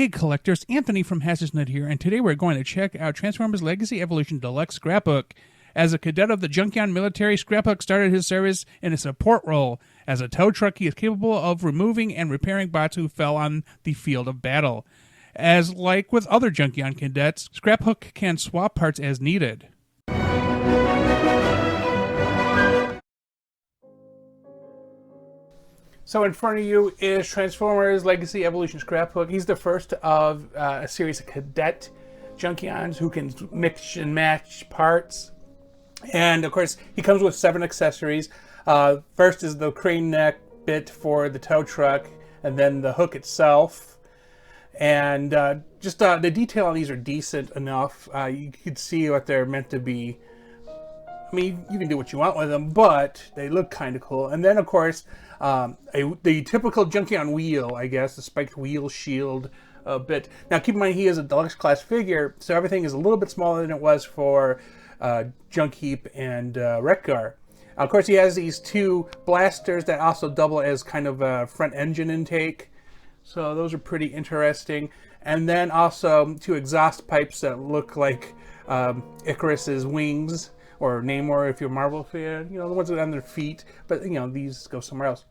Hey collectors, Anthony from HNE here, and today we're going to check out Transformers Legacy Evolution Deluxe Scraphook. As a cadet of the Junkion military, Scraphook started his service in a support role. As a tow truck, he is capable of removing and repairing bots who fell on the field of battle. As like with other Junkion cadets, Scraphook can swap parts as needed. So in front of you is Transformers Legacy Evolution Scraphook. He's the first of a series of cadet Junkions who can mix and match parts. And of course, he comes with 7 accessories. First is the crane neck bit for the tow truck, and then the hook itself. And the detail on these are decent enough. You can see what they're meant to be. I mean, you can do what you want with them, but they look kind of cool. And then, of course, the typical Junkion wheel, I guess, the spiked wheel shield bit. Now, keep in mind, he is a deluxe class figure, so everything is a little bit smaller than it was for Junk Heap and Wreck-Gar. Of course, he has these 2 blasters that also double as kind of a front engine intake. So those are pretty interesting. And then also 2 exhaust pipes that look like Icarus's wings. Or Namor if you're a Marvel fan, you know, the ones that are on their feet, but you know, these go somewhere else.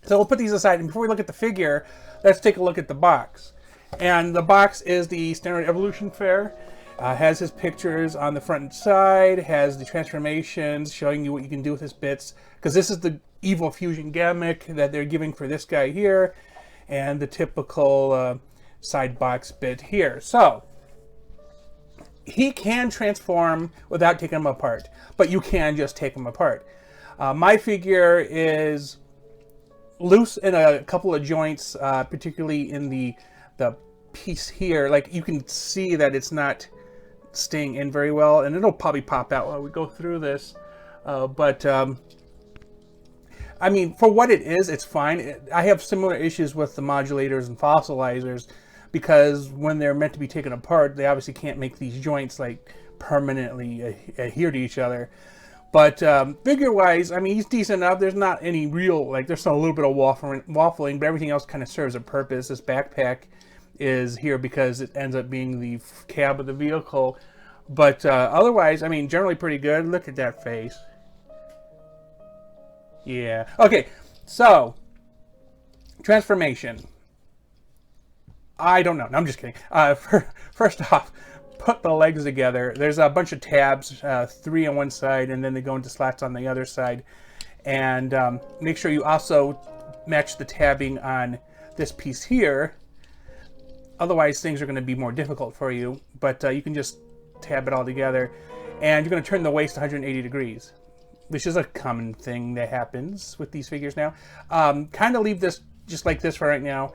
So we'll put these aside, and before we look at the figure, let's take a look at the box. And the box is the standard Evolution fare. Has his pictures on the front and side, has the transformations showing you what you can do with his bits, because this is the Evil Fusion gimmick that they're giving for this guy here, and the typical side box bit here. So he can transform without taking them apart, but you can just take them apart. My figure is loose in a couple of joints, particularly in the piece here. Like, you can see that it's not staying in very well, and it'll probably pop out while we go through this. I mean, for what it is, it's fine. I have similar issues with the modulators and fossilizers, because when they're meant to be taken apart, they obviously can't make these joints like permanently adhere to each other. But figure-wise, I mean, he's decent enough. There's not any real, like, there's a little bit of waffling, but everything else kind of serves a purpose. This backpack is here because it ends up being the cab of the vehicle. But otherwise, I mean, generally pretty good. Look at that face. Yeah. Okay, so transformation. I don't know. No, I'm just kidding. First off, put the legs together. There's a bunch of tabs, 3 on one side, and then they go into slats on the other side. And make sure you also match the tabbing on this piece here. Otherwise, things are going to be more difficult for you. But you can just tab it all together. And you're going to turn the waist 180 degrees, which is a common thing that happens with these figures now. Kind of leave this just like this for right now.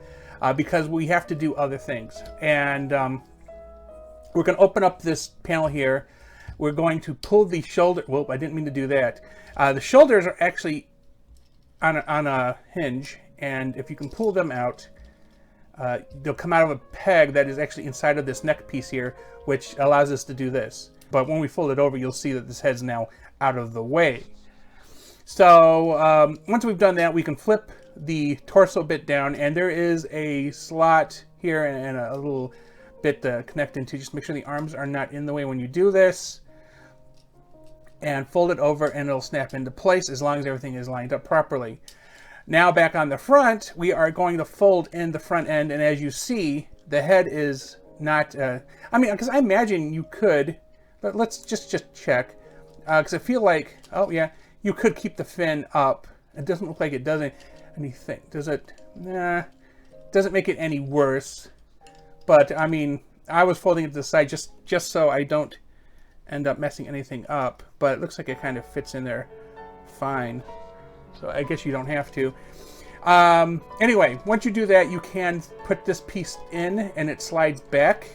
Because we have to do other things. And we're going to open up this panel here. We're going to pull the shoulder. Well, I didn't mean to do that. The shoulders are actually on a hinge. And if you can pull them out, they'll come out of a peg that is actually inside of this neck piece here, which allows us to do this. But when we fold it over, you'll see that this head's now out of the way. So once we've done that, we can flip the torso bit down, and there is a slot here and a little bit to connect into. Just make sure the arms are not in the way when you do this, and fold it over, and it'll snap into place as long as everything is lined up properly. Now back on the front, we are going to fold in the front end, and as you see, the head is not I mean, because I imagine you could, but let's just check, because I feel like, oh yeah, you could keep the fin up. It doesn't look like it does anything. Does it? Nah. Doesn't make it any worse. But I mean, I was folding it to the side just so I don't end up messing anything up. But it looks like it kind of fits in there fine. So I guess you don't have to. Anyway, once you do that, you can put this piece in, and it slides back,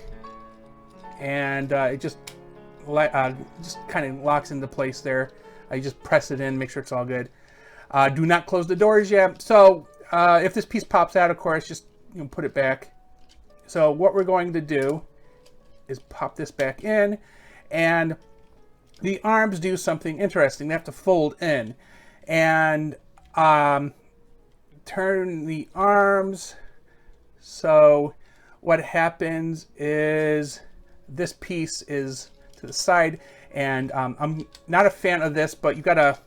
and it just kind of locks into place there. You just press it in, make sure it's all good. Do not close the doors yet. So if this piece pops out, of course, just put it back. So what we're going to do is pop this back in, and the arms do something interesting. They have to fold in, and turn the arms so what happens is this piece is to the side, and I'm not a fan of this, but you gotta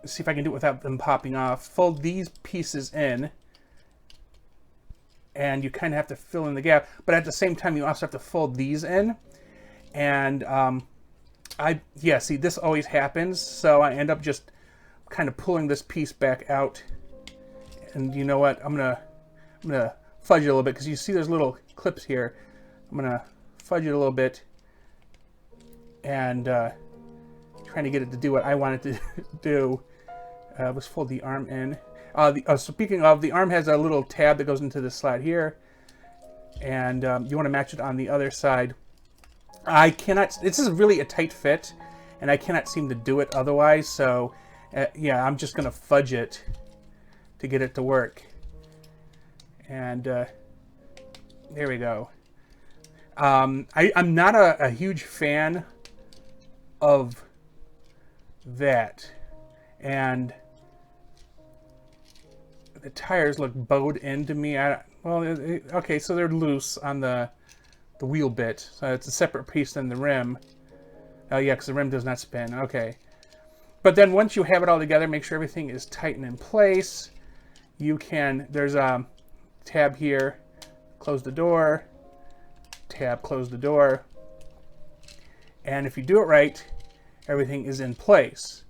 see if I can do it without them popping off. Fold these pieces in, and you kind of have to fill in the gap, but at the same time you also have to fold these in. And see, this always happens, so I end up just kind of pulling this piece back out. And you know what, I'm gonna fudge it a little bit, because you see there's little clips here. I'm gonna fudge it a little bit, and trying to get it to do what I want it to do. Let's fold the arm in. Speaking of, the arm has a little tab that goes into the slot here, and you want to match it on the other side. I cannot, this is really a tight fit, and I cannot seem to do it otherwise, so yeah, I'm just gonna fudge it to get it to work. And there we go. I'm not a huge fan of that, and the tires look bowed into me. Okay, so they're loose on the wheel bit, so it's a separate piece than the rim. Oh yeah, because the rim does not spin. Okay, but then once you have it all together, make sure everything is tight and in place. You can, there's a tab here, close the door, tab, close the door, and if you do it right, everything is in place.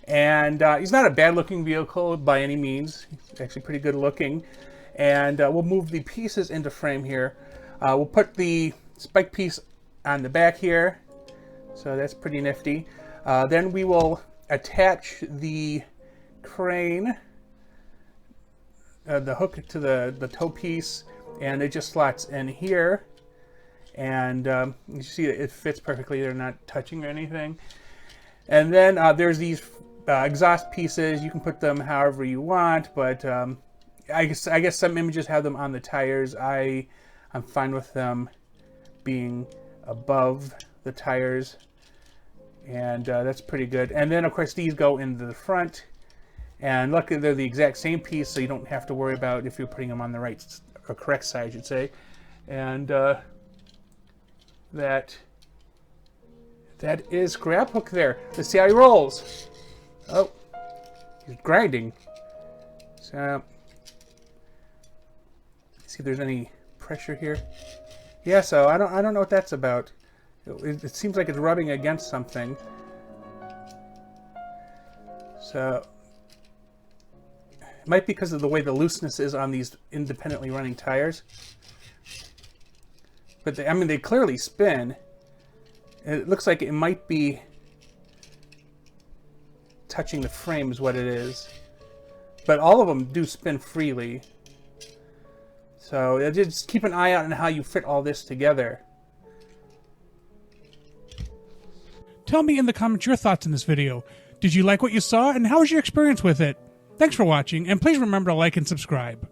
And he's not a bad looking vehicle by any means. He's actually pretty good looking. And we'll move the pieces into frame here. We'll put the spike piece on the back here, so that's pretty nifty. Then we will attach the crane, the hook to the toe piece, and it just slots in here. And you see it fits perfectly. They're not touching or anything. And then there's these exhaust pieces. You can put them however you want, but I guess some images have them on the tires. I'm fine with them being above the tires, and that's pretty good. And then of course these go into the front, and luckily they're the exact same piece, so you don't have to worry about if you're putting them on the right or correct side, I should say. And that is Scraphook there. Let's see how he rolls. Oh, he's grinding. So see if there's any pressure here. Yeah, so I don't know what that's about. It seems like it's rubbing against something. So it might be because of the way the looseness is on these independently running tires. But they clearly spin. It looks like it might be touching the frame is what it is. But all of them do spin freely. So just keep an eye out on how you fit all this together. Tell me in the comments your thoughts on this video. Did you like what you saw, and how was your experience with it? Thanks for watching, and please remember to like and subscribe.